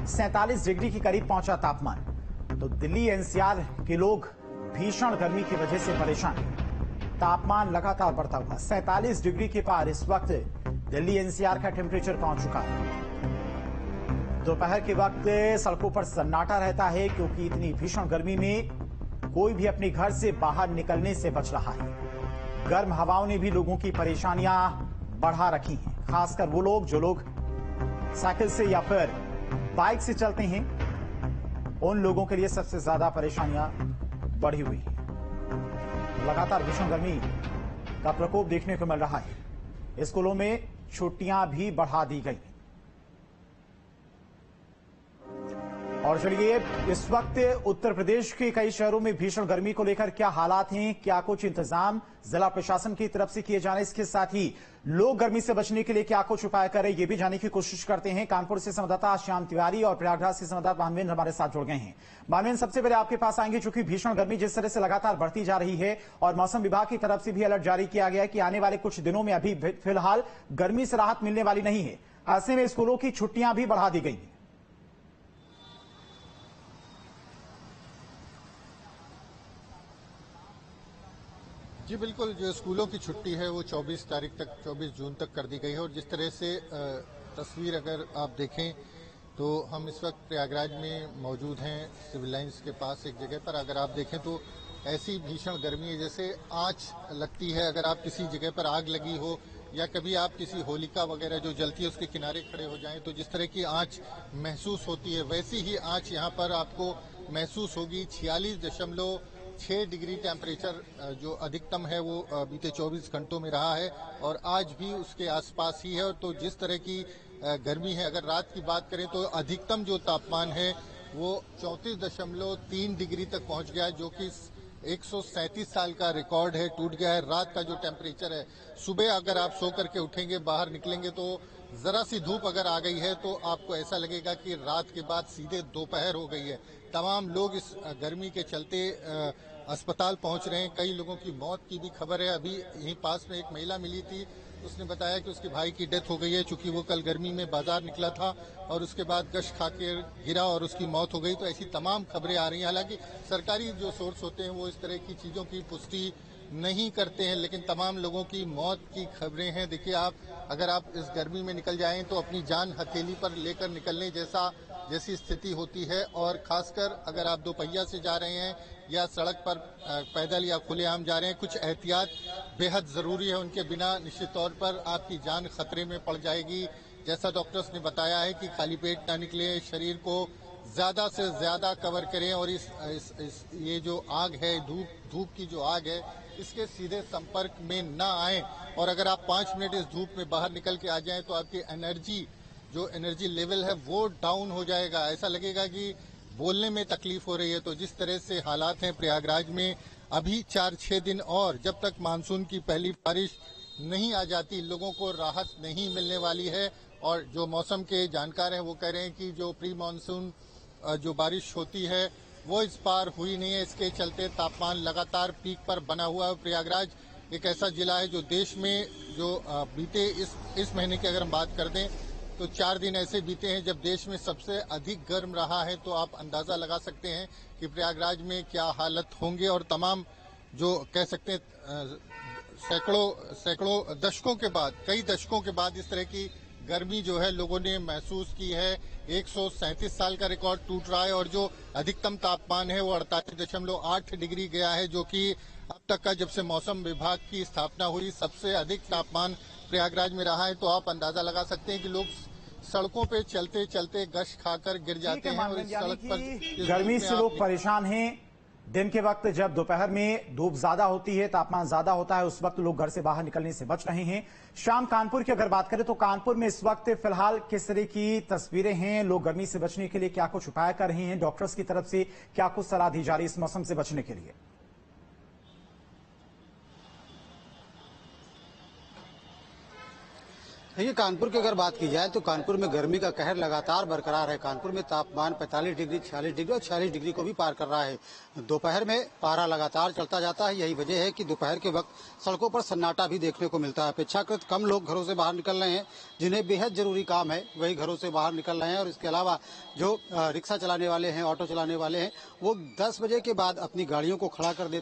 47 degree के करीब पहुंचा तापमान। तो दिल्ली एनसीआर के लोग भीषण गर्मी की वजह से परेशान हैं। तापमान लगातार बढ़ता हुआ 47 डिग्री के पार इस वक्त दिल्ली एनसीआर का टेम्परेचर पहुंच चुका है। दोपहर के वक्त सड़कों पर सन्नाटा रहता है क्योंकि इतनी भीषण गर्मी में कोई भी अपने घर से बाहर निकलने से बच रहा है। गर्म हवाओं ने भी लोगों की परेशानियां बढ़ा रखी हैं, खासकर वो लोग जो लोग साइकिल से या फिर बाइक से चलते हैं, उन लोगों के लिए सबसे ज्यादा परेशानियां बढ़ी हुई हैं। लगातार भीषण गर्मी का प्रकोप देखने को मिल रहा है। स्कूलों में छुट्टियां भी बढ़ा दी गई। और चलिए, इस वक्त उत्तर प्रदेश के कई शहरों में भीषण गर्मी को लेकर क्या हालात हैं, क्या कुछ इंतजाम जिला प्रशासन की तरफ से किए जाने, इसके साथ ही लोग गर्मी से बचने के लिए क्या कुछ उपाय करें, ये भी जानने की कोशिश करते हैं। कानपुर से संवाददाता श्याम तिवारी और प्रयागराज से संवाददाता मानवेंद्र हमारे साथ जुड़ गए हैं। मानवेंद्र, सबसे पहले आपके पास आएंगे, चूंकि भीषण गर्मी जिस तरह से लगातार बढ़ती जा रही है और मौसम विभाग की तरफ से भी अलर्ट जारी किया गया है कि आने वाले कुछ दिनों में अभी फिलहाल गर्मी से राहत मिलने वाली नहीं है। ऐसे में स्कूलों की छुट्टियां भी बढ़ा दी गई हैं। जी बिल्कुल, जो स्कूलों की छुट्टी है वो 24 तारीख तक, 24 जून तक कर दी गई है। और जिस तरह से तस्वीर अगर आप देखें तो हम इस वक्त प्रयागराज में मौजूद हैं, सिविल लाइंस के पास एक जगह पर। अगर आप देखें तो ऐसी भीषण गर्मी है जैसे आँच लगती है। अगर आप किसी जगह पर आग लगी हो या कभी आप किसी होलिका वगैरह जो जलती है उसके किनारे खड़े हो जाएं तो जिस तरह की आँच महसूस होती है, वैसी ही आँच यहाँ पर आपको महसूस होगी। 46.6 डिग्री टेम्परेचर जो अधिकतम है वो बीते 24 घंटों में रहा है और आज भी उसके आसपास ही है। तो जिस तरह की गर्मी है, अगर रात की बात करें तो अधिकतम जो तापमान है वो 34.3 डिग्री तक पहुंच गया है, जो कि 137 साल का रिकॉर्ड है, टूट गया है। रात का जो टेम्परेचर है, सुबह अगर आप सो करके उठेंगे, बाहर निकलेंगे तो जरा सी धूप अगर आ गई है तो आपको ऐसा लगेगा कि रात के बाद सीधे दोपहर हो गई है। तमाम लोग इस गर्मी के चलते अस्पताल पहुंच रहे हैं। कई लोगों की मौत की भी खबर है। अभी यहीं पास में एक महिला मिली थी, उसने बताया कि उसके भाई की डेथ हो गई है, चूंकि वो कल गर्मी में बाजार निकला था और उसके बाद गश खा के गिरा और उसकी मौत हो गई। तो ऐसी तमाम खबरें आ रही हैं। हालांकि सरकारी जो सोर्स होते हैं वो इस तरह की चीजों की पुष्टि नहीं करते हैं, लेकिन तमाम लोगों की मौत की खबरें हैं। देखिए, अगर आप इस गर्मी में निकल जाएं तो अपनी जान हथेली पर लेकर निकलने जैसी स्थिति होती है। और खासकर अगर आप दोपहिया से जा रहे हैं या सड़क पर पैदल या खुलेआम जा रहे हैं, कुछ एहतियात बेहद जरूरी है। उनके बिना निश्चित तौर पर आपकी जान खतरे में पड़ जाएगी। जैसा डॉक्टर्स ने बताया है कि खाली पेट ना निकले, शरीर को ज्यादा से ज्यादा कवर करें और ये जो आग है, धूप की जो आग है, इसके सीधे संपर्क में ना आए। और अगर आप 5 मिनट इस धूप में बाहर निकल के आ जाएं तो आपकी एनर्जी लेवल है वो डाउन हो जाएगा। ऐसा लगेगा कि बोलने में तकलीफ हो रही है। तो जिस तरह से हालात हैं प्रयागराज में, अभी 4-6 दिन और जब तक मानसून की पहली बारिश नहीं आ जाती, लोगों को राहत नहीं मिलने वाली है। और जो मौसम के जानकार हैं वो कह रहे हैं कि जो प्री मानसून जो बारिश होती है वो इस बार हुई नहीं है। इसके चलते तापमान लगातार पीक पर बना हुआ है। प्रयागराज एक ऐसा जिला है जो देश में जो बीते इस महीने की अगर हम बात कर दें तो 4 दिन ऐसे बीते हैं जब देश में सबसे अधिक गर्म रहा है। तो आप अंदाजा लगा सकते हैं कि प्रयागराज में क्या हालत होंगे। और तमाम जो कह सकते हैं सैकड़ों दशकों के बाद, कई दशकों के बाद इस तरह की गर्मी जो है लोगों ने महसूस की है। 137 साल का रिकॉर्ड टूट रहा है और जो अधिकतम तापमान है वो 48.8 डिग्री गया है, जो कि अब तक का जब से मौसम विभाग की स्थापना हुई सबसे अधिक तापमान प्रयागराज में रहा है। तो आप अंदाजा लगा सकते हैं कि लोग सड़कों पे चलते चलते गश खाकर गिर जाते हैं और इस सड़क पर गर्मी से लोग परेशान हैं। दिन के वक्त जब दोपहर में धूप ज्यादा होती है, तापमान ज्यादा होता है, उस वक्त लोग घर से बाहर निकलने से बच रहे हैं। शाम कानपुर की अगर बात करें तो कानपुर में इस वक्त फिलहाल किस तरह की तस्वीरें हैं, लोग गर्मी से बचने के लिए क्या कुछ उपाय कर रहे हैं, डॉक्टर्स की तरफ से क्या कुछ सलाह दी जा रही है इस मौसम से बचने के लिए? देखिए, कानपुर की अगर बात की जाए तो कानपुर में गर्मी का कहर लगातार बरकरार है। कानपुर में तापमान 45 डिग्री, 46 डिग्री और 46 डिग्री को भी पार कर रहा है। दोपहर में पारा लगातार चलता जाता है। यही वजह है कि दोपहर के वक्त सड़कों पर सन्नाटा भी देखने को मिलता है। अपेक्षाकृत कम लोग घरों से बाहर निकल रहे हैं। जिन्हें बेहद जरूरी काम है वही घरों से बाहर निकल रहे हैं। और इसके अलावा जो रिक्शा चलाने वाले हैं, ऑटो चलाने वाले हैं, वो 10 बजे के बाद अपनी गाड़ियों को खड़ा कर देते